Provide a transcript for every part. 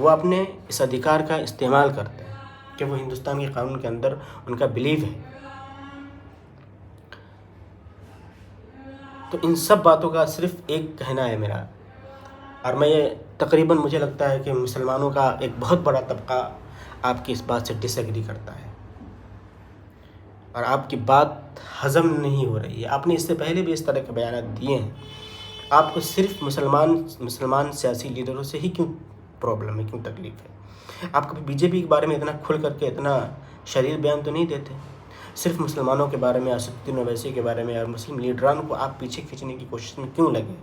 وہ اپنے اس ادھیکار کا استعمال کرتے ہیں کہ وہ ہندوستان کے قانون کے اندر ان کا بلیو ہے. تو ان سب باتوں کا صرف ایک کہنا ہے میرا، اور میں یہ تقریباً مجھے لگتا ہے کہ مسلمانوں کا ایک بہت بڑا طبقہ آپ کی اس بات سے ڈس ایگری کرتا ہے اور آپ کی بات ہضم نہیں ہو رہی ہے. آپ نے اس سے پہلے بھی اس طرح کے بیانات دیے ہیں. آپ کو صرف مسلمان سیاسی لیڈروں سے ہی کیوں پرابلم ہے، کیوں تکلیف ہے؟ آپ کبھی بی جے پی کے بارے میں اتنا کھل کر کے اتنا شریر بیان تو نہیں دیتے. صرف مسلمانوں کے بارے میں، اسد الدین اویسی کے بارے میں اور مسلم لیڈران کو آپ پیچھے کھینچنے کی کوشش میں کیوں لگے؟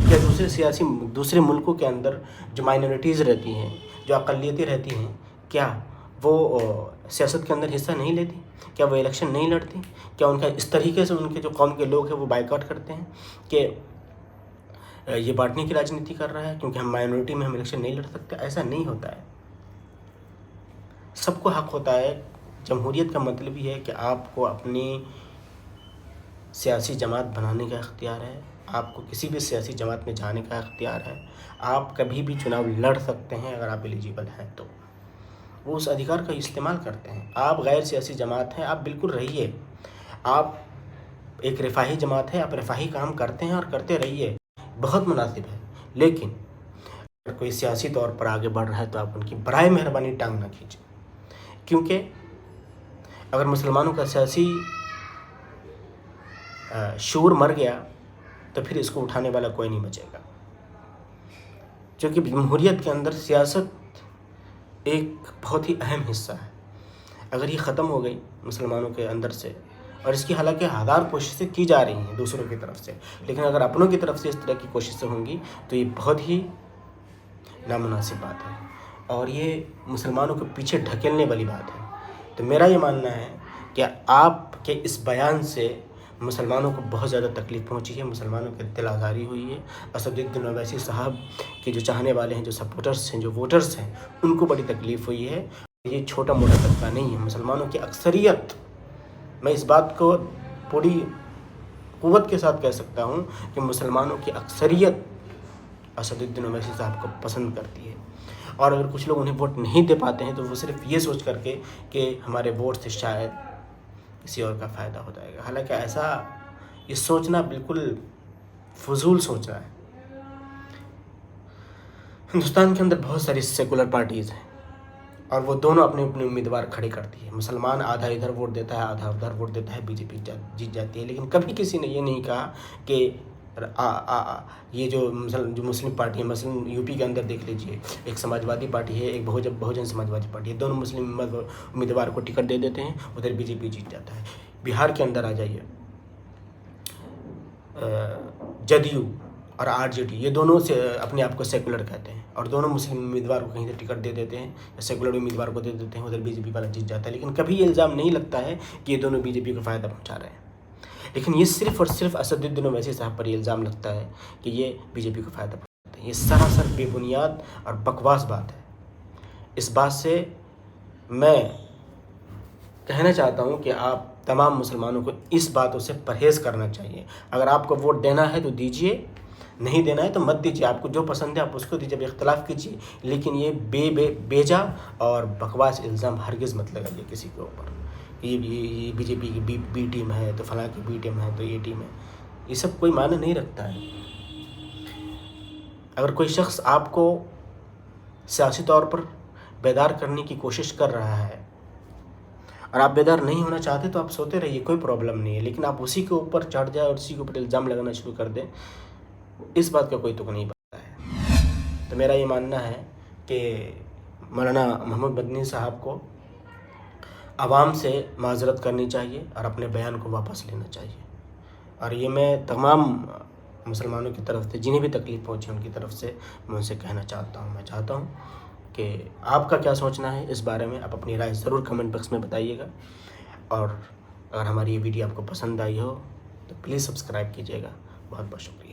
کیا دوسرے ملکوں کے اندر جو مائنورٹیز رہتی ہیں، جو اقلیتیں رہتی ہیں، کیا وہ سیاست کے اندر حصہ نہیں لیتی؟ کیا وہ الیکشن نہیں لڑتی؟ کیا ان کا اس طریقے سے ان کے جو قوم کے لوگ ہیں وہ بائیکاٹ کرتے ہیں کہ یہ بانٹنے کی راجنیتی کر رہا ہے کیونکہ ہم مائنورٹی میں ہم الیکشن نہیں لڑ سکتے؟ ایسا نہیں ہوتا ہے. سب کو حق ہوتا ہے. جمہوریت کا مطلب یہ ہے کہ آپ کو اپنی سیاسی جماعت بنانے کا اختیار ہے، آپ کو کسی بھی سیاسی جماعت میں جانے کا اختیار ہے، آپ کبھی بھی چناؤ لڑ سکتے ہیں اگر آپ ایلیجیبل ہیں تو. وہ اس ادھیکار کا استعمال کرتے ہیں. آپ غیر سیاسی جماعت ہیں، آپ بالکل رہیے. آپ ایک رفاہی جماعت ہے، آپ رفاہی کام کرتے ہیں اور کرتے رہیے، بہت مناسب ہے. لیکن اگر کوئی سیاسی طور پر آگے بڑھ رہا ہے تو آپ ان کی برائے مہربانی ٹانگ نہ کھینچیں، کیونکہ اگر مسلمانوں کا سیاسی شعور مر گیا تو پھر اس کو اٹھانے والا کوئی نہیں بچے گا. کیونکہ جمہوریت کے اندر سیاست ایک بہت ہی اہم حصہ ہے. اگر یہ ختم ہو گئی مسلمانوں کے اندر سے، اور اس کی حالانکہ ہزار کوششیں کی جا رہی ہیں دوسروں کی طرف سے، لیکن اگر اپنوں کی طرف سے اس طرح کی کوششیں ہوں گی تو یہ بہت ہی نامناسب بات ہے اور یہ مسلمانوں کو پیچھے ڈھکیلنے والی بات ہے. تو میرا یہ ماننا ہے کہ آپ کے اس بیان سے مسلمانوں کو بہت زیادہ تکلیف پہنچی ہے، مسلمانوں کے دل آزاری ہوئی ہے. اسد الدین اویسی صاحب کے جو چاہنے والے ہیں، جو سپورٹرز ہیں، جو ووٹرز ہیں، ان کو بڑی تکلیف ہوئی ہے. یہ چھوٹا موٹا طبقہ نہیں ہے، مسلمانوں کی اکثریت، میں اس بات کو پوری قوت کے ساتھ کہہ سکتا ہوں کہ مسلمانوں کی اکثریت اسد الدین اویسی صاحب کو پسند کرتی ہے. اور اگر کچھ لوگ انہیں ووٹ نہیں دے پاتے ہیں تو وہ صرف یہ سوچ کر کے کہ ہمارے ووٹ سے شاید کسی اور کا فائدہ ہو جائے گا. حالانکہ ایسا یہ سوچنا بالکل فضول سوچنا ہے. ہندوستان کے اندر بہت ساری سیکولر پارٹیز ہیں اور وہ دونوں اپنے اپنے امیدوار کھڑے کرتی ہے. مسلمان آدھا ادھر ووٹ دیتا ہے، آدھا ادھر ووٹ دیتا ہے، بی جے پی جیت جاتی ہے. لیکن کبھی کسی نے یہ نہیں کہا کہ یہ جو مسلم پارٹی ہے، مثلا یو پی کے اندر دیکھ لیجئے، ایک سماجوادی پارٹی ہے، ایک بہوجن سماجوادی پارٹی ہے، دونوں مسلم امیدوار کو ٹکٹ دے دیتے ہیں، ادھر بی جے پی جیت جاتا ہے. بہار کے اندر آ جائیے، جدیو اور آر جے ڈی، یہ دونوں سے اپنے آپ کو سیکولر کہتے ہیں اور دونوں مسلم امیدوار کو کہیں سے ٹکٹ دے دیتے ہیں یا سیکولر امیدوار کو دے دیتے ہیں، ادھر بی جے پی والا جیت جاتا ہے. لیکن کبھی یہ الزام نہیں لگتا ہے کہ یہ دونوں بی جے پی کو فائدہ پہنچا رہے ہیں. لیکن یہ صرف اور صرف اسد الدین اویسی صاحب پر یہ الزام لگتا ہے کہ یہ بی جے پی کو فائدہ پہنچاتے ہیں. یہ سراسر بے بنیاد اور بکواس بات ہے. اس بات سے میں کہنا چاہتا ہوں کہ آپ تمام مسلمانوں کو اس باتوں سے پرہیز کرنا چاہیے. اگر آپ کو ووٹ دینا ہے تو دیجئے، نہیں دینا ہے تو مت دیجئے. آپ کو جو پسند ہے آپ اس کو دیجئے، اختلاف کیجئے، لیکن یہ بیجا اور بکواس الزام ہرگز مت لگائیے کسی کے اوپر. یہ بی جے پی کی بی ٹیم ہے تو فلاں کی بی ٹیم ہے تو یہ ٹیم ہے. یہ سب کوئی معنی نہیں رکھتا ہے. اگر کوئی شخص آپ کو سیاسی طور پر بیدار کرنے کی کوشش کر رہا ہے اور آپ بیدار نہیں ہونا چاہتے تو آپ سوتے رہیے، کوئی پرابلم نہیں ہے. لیکن آپ اسی کے اوپر چڑھ جائے اور اسی کے اوپر الزام لگانا شروع کر دیں، اس بات کا کوئی تک نہیں بنتا ہے. تو میرا یہ ماننا ہے کہ مولانا محمود مدنی صاحب کو عوام سے معذرت کرنی چاہیے اور اپنے بیان کو واپس لینا چاہیے. اور یہ میں تمام مسلمانوں کی طرف سے جنہیں بھی تکلیف پہنچی ان کی طرف سے میں ان سے کہنا چاہتا ہوں. میں چاہتا ہوں کہ آپ کا کیا سوچنا ہے اس بارے میں، آپ اپنی رائے ضرور کمنٹ باکس میں بتائیے گا. اور اگر ہماری یہ ویڈیو آپ کو پسند آئی ہو تو پلیز سبسکرائب کیجیے گا. بہت بہت شکریہ.